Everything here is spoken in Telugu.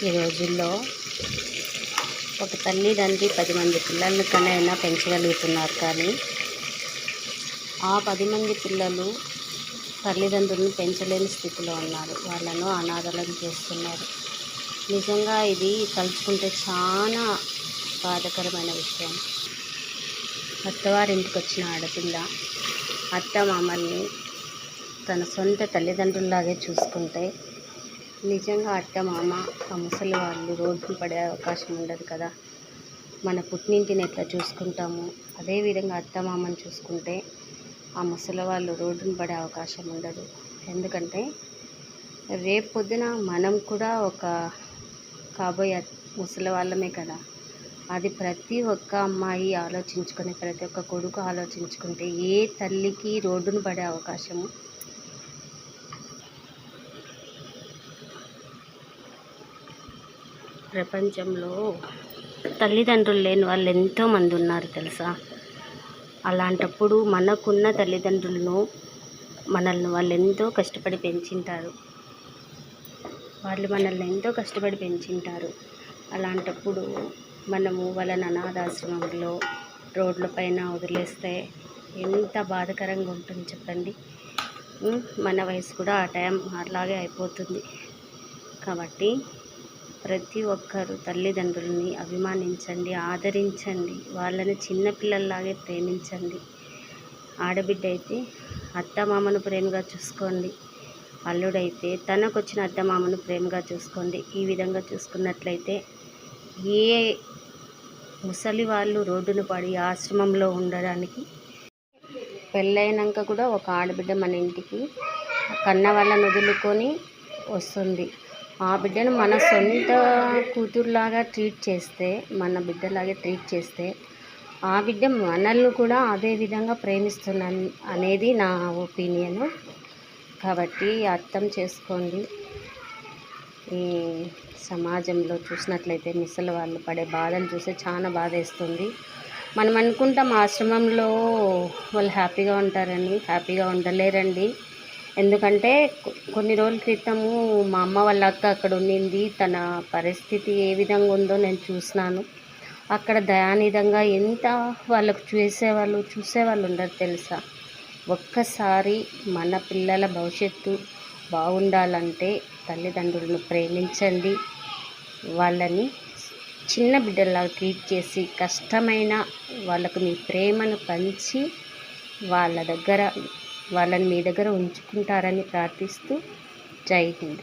ఈ రోజుల్లో ఒక తల్లిదండ్రి 10 మంది పిల్లలను కనైనా పెంచగలుగుతున్నారు, కానీ ఆ 10 మంది పిల్లలు తల్లిదండ్రులను పెంచలేని స్థితిలో ఉన్నారు. వాళ్ళను అనాథలను చేస్తున్నారు. నిజంగా ఇది తలుచుకుంటే చాలా బాధాకరమైన విషయం. అత్తవారింటికి వచ్చిన ఆడపిల్ల అత్త మామల్ని తన సొంత తల్లిదండ్రుల్లాగే చూసుకుంటే నిజంగా అత్త మామ ఆ ముసలి వాళ్ళు రోడ్డున పడే అవకాశం ఉండదు కదా. మన పుట్టినింటిని ఎట్లా చూసుకుంటాము, అదేవిధంగా అత్త మామని చూసుకుంటే ఆ ముసలి వాళ్ళు రోడ్డున పడే అవకాశం ఉండదు. ఎందుకంటే రేపు పొద్దున మనం కూడా ఒక కాబోయే ముసలి వాళ్ళమే కదా. అది ప్రతి ఒక్క అమ్మాయి ఆలోచించుకొని, ప్రతి ఒక్క కొడుకు ఆలోచించుకుంటే ఏ తల్లికి రోడ్డున పడే అవకాశము ప్రపంచంలో తల్లిదండ్రులు లేని వాళ్ళు ఎంతోమంది ఉన్నారు తెలుసా. అలాంటప్పుడు మనకున్న తల్లిదండ్రులను వాళ్ళు ఎంతో కష్టపడి పెంచింటారు. అలాంటప్పుడు మనము వాళ్ళని అనాథాశ్రమంలో రోడ్ల పైన వదిలేస్తే ఎంత బాధాకరంగా ఉంటుంది చెప్పండి. మన వయసు కూడా ఆ టైం అలాగే అయిపోతుంది. కాబట్టి ప్రతి ఒక్కరు తల్లిదండ్రులని అభిమానించండి, ఆదరించండి, వాళ్ళని చిన్నపిల్లల్లాగే ప్రేమించండి. ఆడబిడ్డ అయితే అత్తమామను ప్రేమగా చూసుకోండి, అల్లుడైతే తనకు వచ్చిన అత్తమామను ప్రేమగా చూసుకోండి. ఈ విధంగా చూసుకున్నట్లయితే ఏ ముసలి వాళ్ళు రోడ్డున పడి ఆశ్రమంలో ఉండడానికి, పెళ్ళైనాక కూడా ఒక ఆడబిడ్డ మన ఇంటికి కన్న వాళ్ళని వదులుకొని వస్తుంది. ఆ బిడ్డను మన సొంత కూతురులాగా ట్రీట్ చేస్తే, మన బిడ్డలాగే ట్రీట్ చేస్తే ఆ బిడ్డ మనల్ని కూడా అదే విధంగా ప్రేమిస్తున్నాను అనేది నా ఒపీనియను. కాబట్టి అర్థం చేసుకోండి. ఈ సమాజంలో చూసినట్లయితే ముసలి వాళ్ళు పడే బాధలు చూస్తే చాలా బాధ వేస్తుంది. మనం అనుకుంటాం ఆశ్రమంలో వాళ్ళు హ్యాపీగా ఉంటారని, హ్యాపీగా ఉండలేరండి. ఎందుకంటే కొన్ని రోజుల క్రితము మా అమ్మ వాళ్ళ అక్క అక్కడ ఉండింది. తన పరిస్థితి ఏ విధంగా ఉందో నేను చూసినాను. అక్కడ దయానిధంగా ఎంత వాళ్ళకు చూసేవాళ్ళు ఉండరు తెలుసా. ఒక్కసారి మన పిల్లల భవిష్యత్తు బాగుండాలంటే తల్లిదండ్రులను ప్రేమించండి. వాళ్ళని చిన్న బిడ్డల్లాగా ట్రీట్ చేసి కష్టమైన వాళ్ళకు మీ ప్రేమను పంచి వాళ్ళని మీ దగ్గర ఉంచుకుంటారని ప్రార్థిస్తూ జై హింద్.